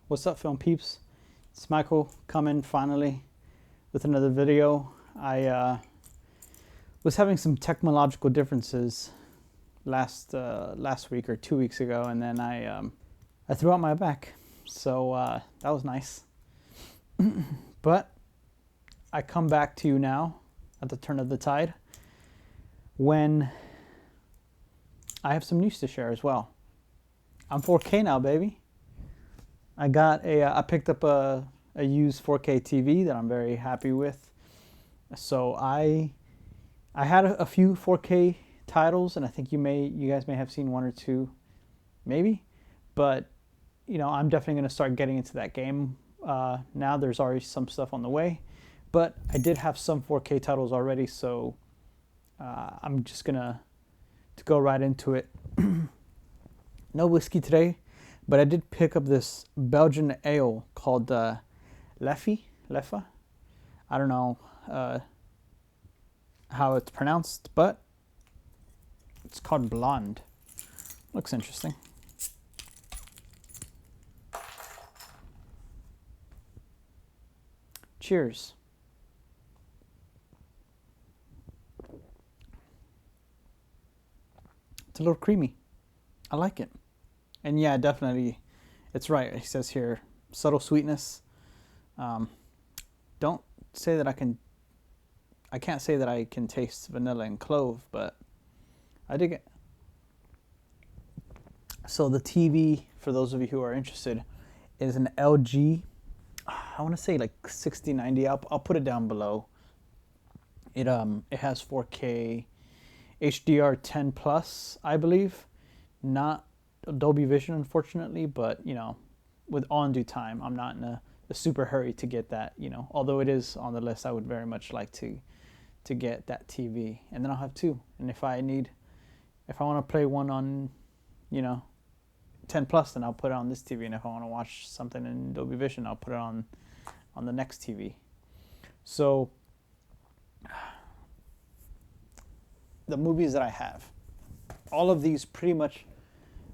What's up, film peeps? It's Michael coming finally with another video. I was having some technological differences last week or 2 weeks ago, and then I threw out my back, so that was nice. But I come back to you now at the turn of the tide when I have some news to share as well. I'm 4K now, baby. I picked up a used 4K TV that I'm very happy with. So I had a few 4K titles, and I think you guys may have seen one or two, maybe. But I'm definitely going to start getting into that game now. There's already some stuff on the way, but I did have some 4K titles already, so I'm just gonna go right into it. No whiskey today, but I did pick up this Belgian ale called Leffe. I don't know how it's pronounced, but it's called Blonde. Looks interesting. Cheers. It's a little creamy. I like it. And yeah, definitely, it's right. It says here, subtle sweetness. Don't say that I can't say that I can taste vanilla and clove, but I dig it. So the TV, for those of you who are interested, is an LG, I want to say like 6090. I'll put it down below. It has 4K HDR 10 plus, I believe. Not Dolby Vision, unfortunately, but with all in due time. I'm not in a super hurry to get that. Although it is on the list, I would very much like to get that TV, and then I'll have two. And if I want to play one on 10 plus, then I'll put it on this TV, and if I want to watch something in Dolby Vision, I'll put it on the next TV. So the movies that I have, all of these pretty much,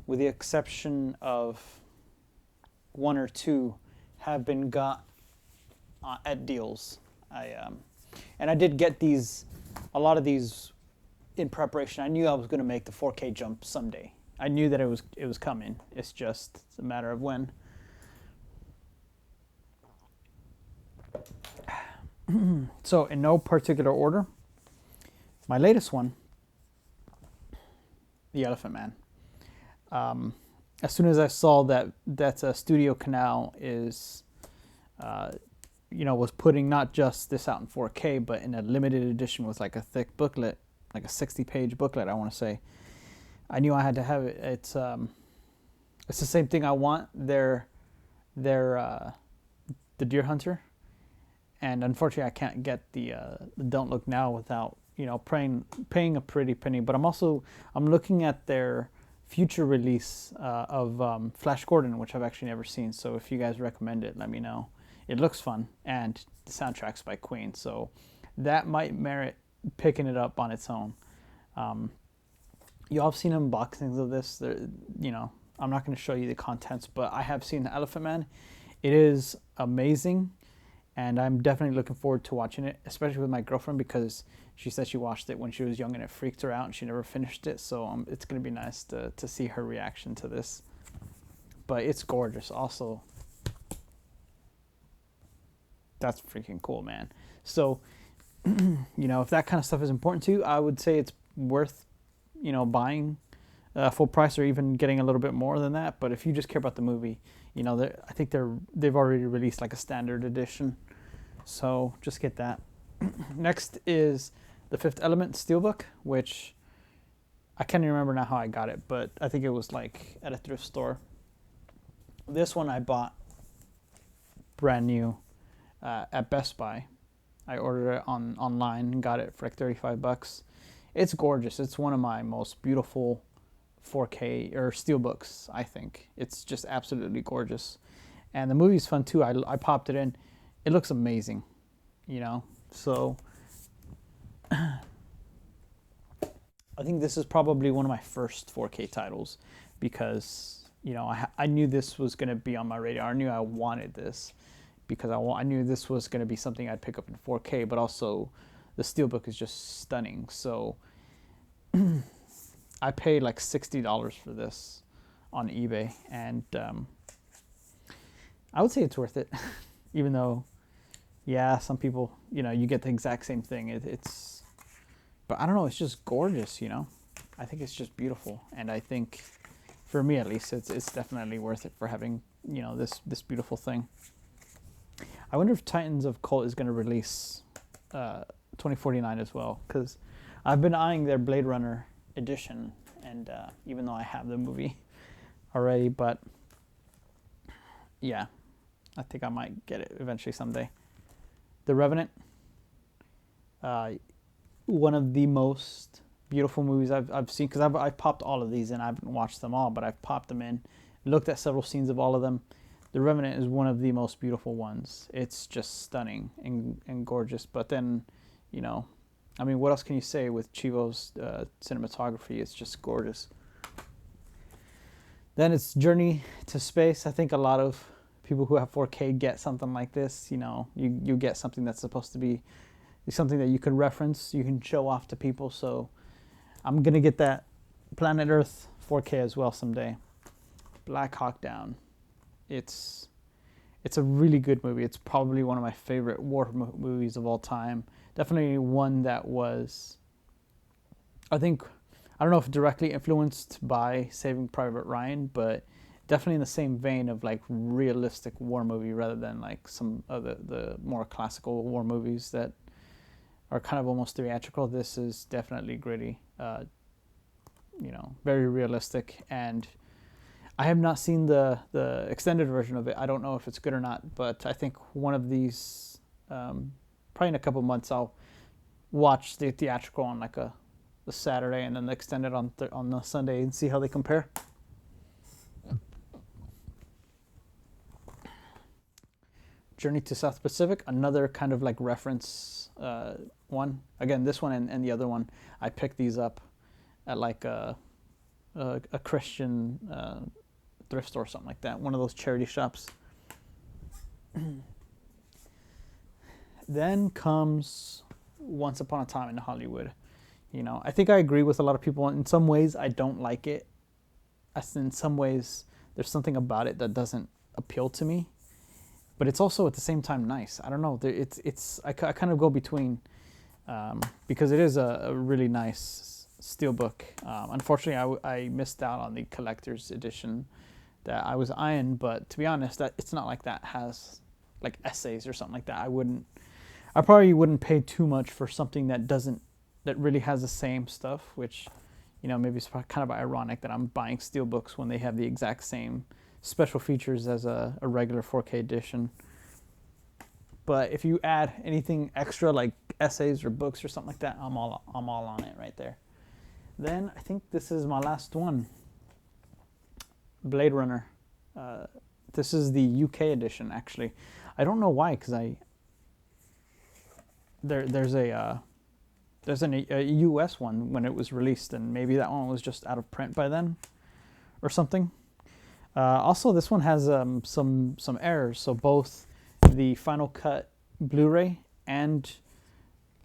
with the exception of one or two, have been got at deals. And I did get a lot of these in preparation. I knew I was going to make the 4K jump someday. I knew that it was coming. It's just a matter of when. So in no particular order, my latest one, The Elephant Man. As soon as I saw that Studio Canal was putting not just this out in 4K, but in a limited edition with like a thick booklet, like a 60-page booklet, I want to say, I knew I had to have it. It's the same thing I want. They're the Deer Hunter, and unfortunately I can't get the Don't Look Now without paying a pretty penny. But I'm looking at their future release of Flash Gordon, which I've actually never seen. So if you guys recommend it, let me know. It looks fun, and the soundtrack's by Queen, so that might merit picking it up on its own. You all have seen unboxings of this. I'm not going to show you the contents, but I have seen The Elephant Man. It is amazing, and I'm definitely looking forward to watching it, especially with my girlfriend, because she said she watched it when she was young and it freaked her out and she never finished it. So it's going to be nice to see her reaction to this. But it's gorgeous. Also, that's freaking cool, man. So, if that kind of stuff is important to you, I would say it's worth, buying full price or even getting a little bit more than that. But if you just care about the movie, I think they've already released like a standard edition. So just get that. Next is The Fifth Element Steelbook, which I can't even remember now how I got it, but I think it was like at a thrift store. This one I bought brand new at Best Buy. I ordered it online and got it for like $35. It's gorgeous. It's one of my most beautiful 4K or steelbooks, I think. It's just absolutely gorgeous. And the movie's fun too. I popped it in. It looks amazing, So I think this is probably one of my first 4K titles, because you know, I knew this was going to be on my radar. I knew I wanted this because I knew this was going to be something I'd pick up in 4K, but also the Steelbook is just stunning. So I paid like $60 for this on eBay, and I would say it's worth it, even though, yeah, some people, you know, you get the exact same thing. It's, but I don't know, it's just gorgeous, you know. I think it's just beautiful, and I think, for me at least, it's definitely worth it for having, you know, this beautiful thing. I wonder if Titans of Cult is going to release 2049 as well, because I've been eyeing their Blade Runner edition, and even though I have the movie already, but yeah, I think I might get it eventually someday. The Revenant, one of the most beautiful movies I've seen, because I've popped all of these and I haven't watched them all, but I've popped them in, looked at several scenes of all of them. The Revenant is one of the most beautiful ones. It's just stunning and gorgeous. But then, you know, I mean, what else can you say with Chivo's cinematography? It's just gorgeous. Then it's Journey to Space. I think a lot of people who have 4K get something like this. You know, you get something that's supposed to be something that you can reference, you can show off to people. So I'm going to get that Planet Earth 4K as well someday. Black Hawk Down. It's a really good movie. It's probably one of my favorite war movies of all time. Definitely one that was, I think, I don't know if directly influenced by Saving Private Ryan, but definitely in the same vein of like realistic war movie rather than like some of the more classical war movies that are kind of almost theatrical. This is definitely gritty, you know, very realistic. And I have not seen the extended version of it. I don't know if it's good or not, but I think one of these, probably in a couple months, I'll watch the theatrical on like the Saturday, and then the extended on the Sunday, and see how they compare. Journey to South Pacific, another kind of like reference one. Again, this one and the other one, I picked these up at like a Christian thrift store or something like that, one of those charity shops. Then comes Once Upon a Time in Hollywood. You know, I think I agree with a lot of people. In some ways, I don't like it. As in some ways, there's something about it that doesn't appeal to me. But it's also at the same time nice. I don't know. I kind of go between, because it is a really nice steelbook. Unfortunately, I missed out on the collector's edition that I was eyeing. But to be honest, that it's not like that has like essays or something like that. I probably wouldn't pay too much for something that really has the same stuff. Which, you know, maybe it's kind of ironic that I'm buying steelbooks when they have the exact same special features as a regular 4K edition. But if you add anything extra like essays or books or something like that, I'm all on it right there. Then I think this is my last one. Blade Runner. This is the UK edition actually. I don't know why, because there's a US one when it was released, and maybe that one was just out of print by then or something. Also, this one has some errors. So both the Final Cut Blu-ray and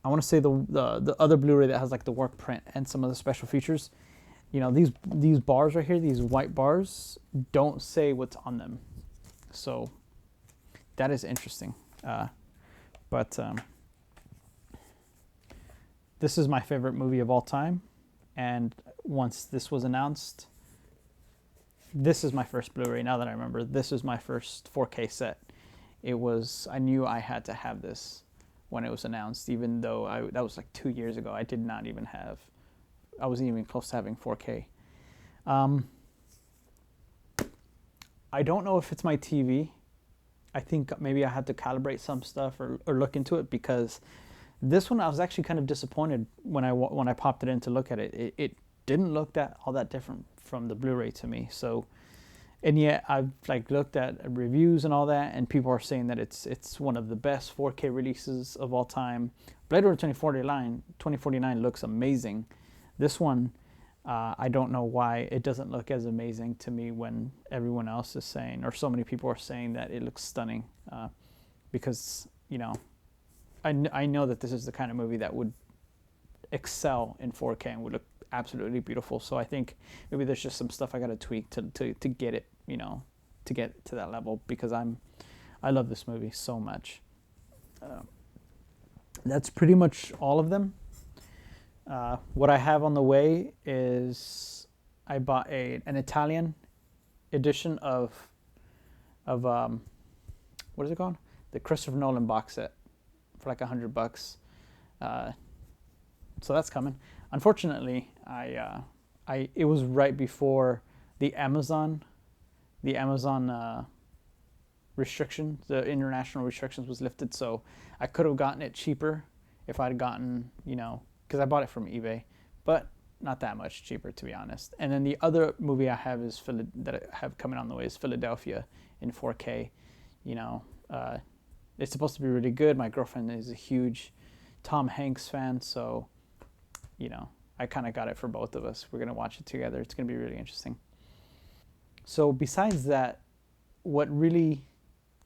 I want to say the other Blu-ray that has like the work print and some of the special features, you know, these bars right here, these white bars, don't say what's on them. So that is interesting. But this is my favorite movie of all time. And once this was announced, this is my first Blu-ray. Now that I remember, this is my first 4K set. I knew I had to have this when it was announced, even though that was like 2 years ago. I wasn't even close to having 4K. I don't know if it's my TV. I think maybe I had to calibrate some stuff or look into it, because this one I was actually kind of disappointed when I popped it in to look at it. It didn't look all that different from the Blu-ray to me. So, and yet I've like looked at reviews and all that, and people are saying that it's one of the best 4K releases of all time. Blade Runner 2049 looks amazing. This one, I don't know why it doesn't look as amazing to me when everyone else is saying, or so many people are saying, that it looks stunning. Because, you know, I know that this is the kind of movie that would excel in 4K and would look absolutely beautiful. So I think maybe there's just some stuff I got to tweak to get it, you know, to get to that level, because I love this movie so much. That's pretty much all of them. What I have on the way is I bought an Italian edition of what is it called? The Christopher Nolan box set for like $100. So that's coming. Unfortunately, it was right before the Amazon restrictions, the international restrictions was lifted. So I could have gotten it cheaper if I'd gotten, you know, because I bought it from eBay, but not that much cheaper, to be honest. And then the other movie I have that I have coming on the way is Philadelphia in 4K. You know, it's supposed to be really good. My girlfriend is a huge Tom Hanks fan, so, you know, I kind of got it for both of us. We're going to watch it together. It's going to be really interesting. So besides that, what really,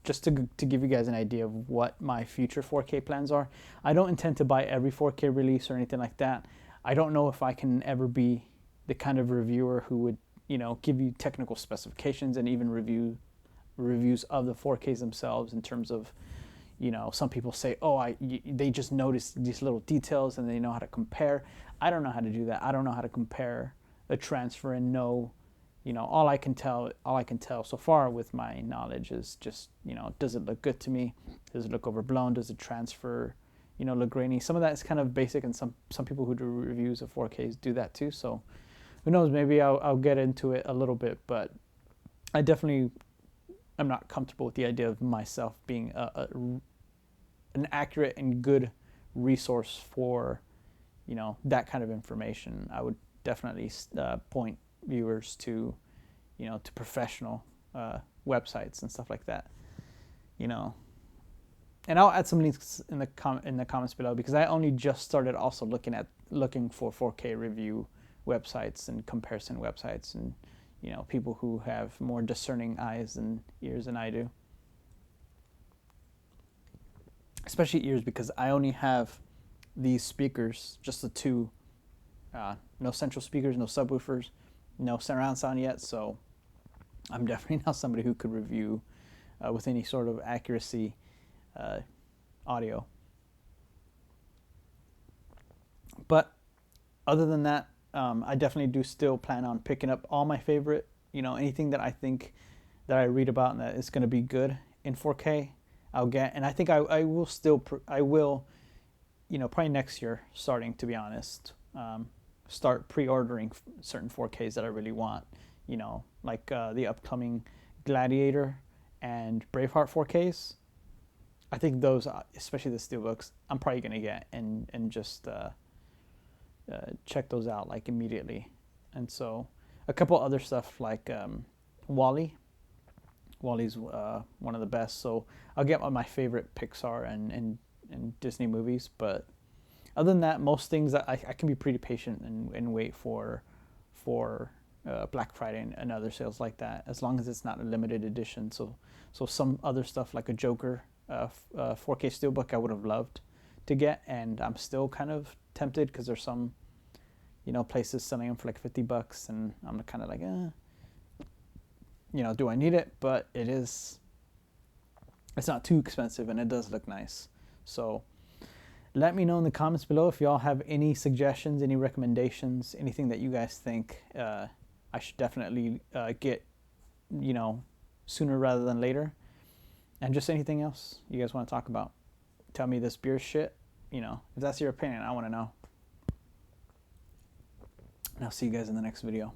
just to give you guys an idea of what my future 4K plans are, I don't intend to buy every 4K release or anything like that. I don't know if I can ever be the kind of reviewer who would, you know, give you technical specifications and even reviews of the 4Ks themselves, in terms of, you know, some people say, oh, they just noticed these little details and they know how to compare. I don't know how to do that. I don't know how to compare a transfer and know, you know, all I can tell so far with my knowledge is just, you know, does it look good to me? Does it look overblown? Does it transfer, you know, look grainy? Some of that is kind of basic, and some people who do reviews of 4Ks do that too. So who knows, maybe I'll get into it a little bit, but I definitely am not comfortable with the idea of myself being an accurate and good resource for, you know, that kind of information. I would definitely point viewers to, you know, to professional websites and stuff like that, you know. And I'll add some links in the comments below, because I only just started also looking for 4K review websites and comparison websites, and, you know, people who have more discerning eyes and ears than I do. Especially ears, because I only have these speakers, just the two, no central speakers, no subwoofers, no surround sound yet. So I'm definitely not somebody who could review with any sort of accuracy audio. But other than that, I definitely do still plan on picking up all my favorite, you know, anything that I think that I read about and that is going to be good in 4K, I'll get. And I think I will, you know, probably next year, starting, to be honest, start pre-ordering certain 4Ks that I really want, you know, like the upcoming Gladiator and Braveheart 4Ks. I think those, especially the steelbooks, I'm probably going to get and just check those out like immediately. And so a couple other stuff like Wall-E. Wall-E's one of the best, so I'll get my favorite Pixar and Disney movies. But other than that, most things I can be pretty patient and wait for Black Friday and other sales like that, as long as it's not a limited edition. So some other stuff like a Joker 4K steelbook I would have loved to get, and I'm still kind of tempted, because there's some, you know, places selling them for like $50, and I'm kind of like, you know, do I need it? But it's not too expensive, and it does look nice. So let me know in the comments below if y'all have any suggestions, any recommendations, anything that you guys think I should definitely get, you know, sooner rather than later. And just anything else you guys want to talk about. Tell me this beer shit, you know, if that's your opinion, I want to know. And I'll see you guys in the next video.